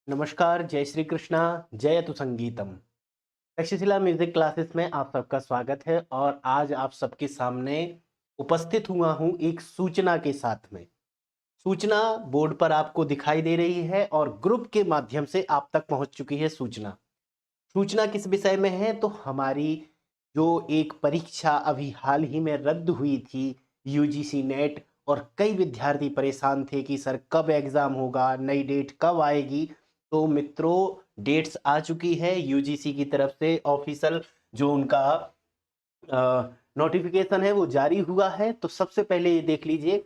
नमस्कार, जय श्री कृष्णा, जयतु संगीतम। तक्षशिला म्यूजिक क्लासेस में आप सबका स्वागत है और आज आप सबके सामने उपस्थित हुआ हूं एक सूचना के साथ में। सूचना बोर्ड पर आपको दिखाई दे रही है और ग्रुप के माध्यम से आप तक पहुंच चुकी है सूचना। सूचना किस विषय में है तो हमारी जो एक परीक्षा अभी हाल ही में रद्द हुई थी, यूजीसी नेट, और कई विद्यार्थी परेशान थे कि सर कब एग्जाम होगा, नई डेट कब आएगी। तो मित्रों, डेट्स आ चुकी है यूजीसी की तरफ से ऑफिशियल, जो उनका नोटिफिकेशन है वो जारी हुआ है। तो सबसे पहले ये देख लीजिए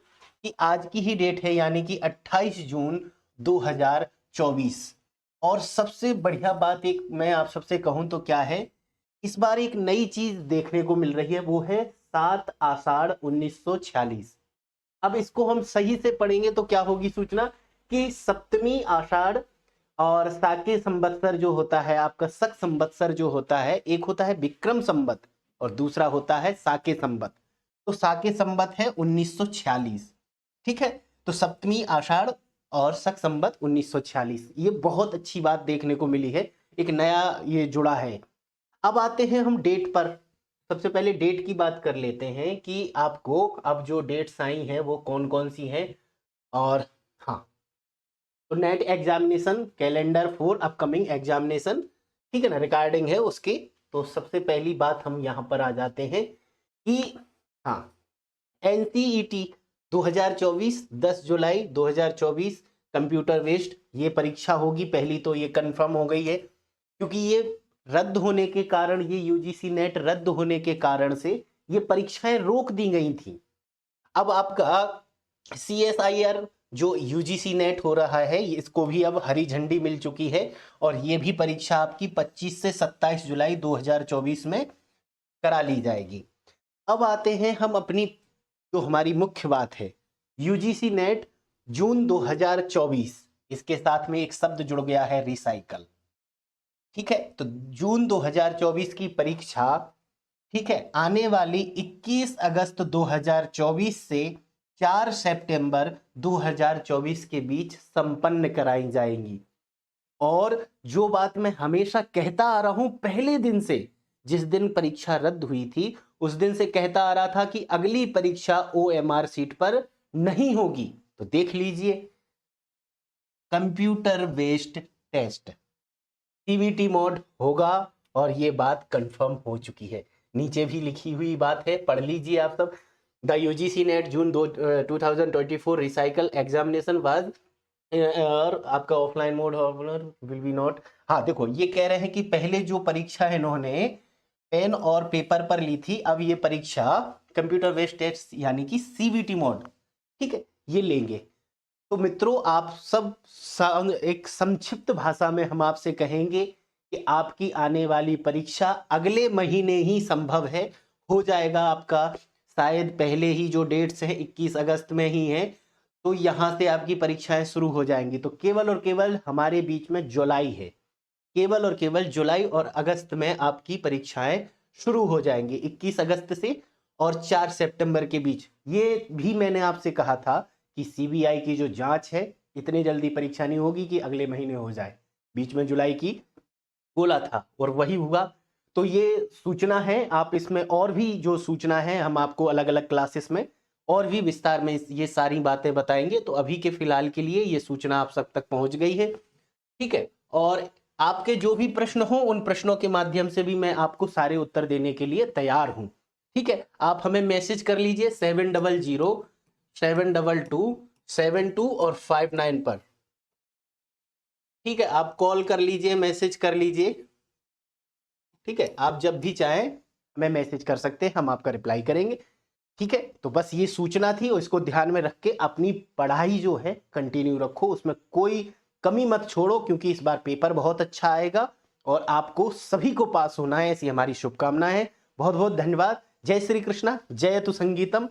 कि आज की ही डेट है, यानी कि 28 जून 2024। और सबसे बढ़िया बात एक मैं आप सबसे कहूं तो क्या है, इस बार एक नई चीज देखने को मिल रही है, वो है 7 आषाढ़ 1946। अब इसको हम सही से पढ़ेंगे तो क्या होगी सूचना कि सप्तमी आषाढ़ और साके संवत्सर जो होता है आपका, शक संवत्सर जो होता है, एक होता है विक्रम संवत और दूसरा होता है साके संवत। तो साके संवत है 1946। ठीक है, तो सप्तमी आषाढ़ और शक संवत 1946, ये बहुत अच्छी बात देखने को मिली है, एक नया ये जुड़ा है। अब आते हैं हम डेट पर। सबसे पहले डेट की बात कर लेते हैं कि आपको अब जो डेट्स आई हैं वो कौन कौन सी हैं। और हाँ, तो net examination calendar for upcoming examination, ठीक है ना, रिकॉर्डिंग है उसकी। तो सबसे पहली बात हम यहाँ पर आ जाते हैं कि हाँ, एनसीईटी 2024 10 जुलाई 2024 कंप्यूटर बेस्ड ये परीक्षा होगी। पहली तो ये कंफर्म हो गई है, क्योंकि ये रद्द होने के कारण, ये यूजीसी नेट रद्द होने के कारण से ये परीक्षाएं रोक दी गई थी। अब आपका सीएसआईआर जो यूजीसी नेट हो रहा है, इसको भी अब हरी झंडी मिल चुकी है और ये भी परीक्षा आपकी 25 से 27 जुलाई 2024 में करा ली जाएगी। अब आते हैं हम अपनी जो हमारी मुख्य बात है, यूजीसी नेट जून 2024, इसके साथ में एक शब्द जुड़ गया है, रिसाइकल। ठीक है, तो जून 2024 की परीक्षा, ठीक है, आने वाली 21 अगस्त 2024 से 4 सितंबर 2024 के बीच संपन्न कराई जाएंगी। और जो बात मैं हमेशा कहता आ रहा हूं पहले दिन से, जिस दिन परीक्षा रद्द हुई थी उस दिन से कहता आ रहा था कि अगली परीक्षा ओएमआर सीट पर नहीं होगी। तो देख लीजिए, computer based test CBT mode होगा और ये बात कंफर्म हो चुकी है। नीचे भी लिखी हुई बात है, पढ़ लीजिए आप सब। The UGC net June 2024 recycle examination was और आपका offline mode will be not. हाँ देखो, ये कह रहे हैं कि पहले जो परीक्षा है इन्होंने पेन और पेपर पर ली थी, अब ये परीक्षा कंप्यूटर बेस्ड टेस्ट यानी कि सीवीटी मोड, ठीक है, ये लेंगे। तो मित्रों, आप सब एक संक्षिप्त भाषा में हम आपसे कहेंगे कि आपकी आने वाली परीक्षा अगले महीने ही संभव है, हो जाएगा आपका। शायद पहले ही जो डेट्स है 21 अगस्त में ही है, तो यहाँ से आपकी परीक्षाएं शुरू हो जाएंगी। तो केवल और केवल हमारे बीच में जुलाई है, केवल और केवल जुलाई और अगस्त में आपकी परीक्षाएं शुरू हो जाएंगी, 21 अगस्त से और 4 सितंबर के बीच। ये भी मैंने आपसे कहा था कि सीबीआई की जो जांच है, इतनी जल्दी परीक्षा नहीं होगी कि अगले महीने हो जाए, बीच में जुलाई की बोला था और वही हुआ। तो ये सूचना है, आप इसमें और भी जो सूचना है हम आपको अलग अलग क्लासेस में और भी विस्तार में ये सारी बातें बताएंगे। तो अभी के फिलहाल के लिए ये सूचना आप सब तक पहुंच गई है, ठीक है। और आपके जो भी प्रश्न हो उन प्रश्नों के माध्यम से भी मैं आपको सारे उत्तर देने के लिए तैयार हूं, ठीक है। आप हमें मैसेज कर लीजिए 700-722-72 और 59 पर, ठीक है। आप कॉल कर लीजिए, मैसेज कर लीजिए, ठीक है। आप जब भी चाहें हमें मैसेज कर सकते हैं, हम आपका रिप्लाई करेंगे, ठीक है। तो बस ये सूचना थी और इसको ध्यान में रख के अपनी पढ़ाई जो है कंटिन्यू रखो, उसमें कोई कमी मत छोड़ो, क्योंकि इस बार पेपर बहुत अच्छा आएगा और आपको सभी को पास होना है, ऐसी हमारी शुभकामनाएं है। बहुत बहुत धन्यवाद। जय श्री कृष्णा, जय तु संगीतम।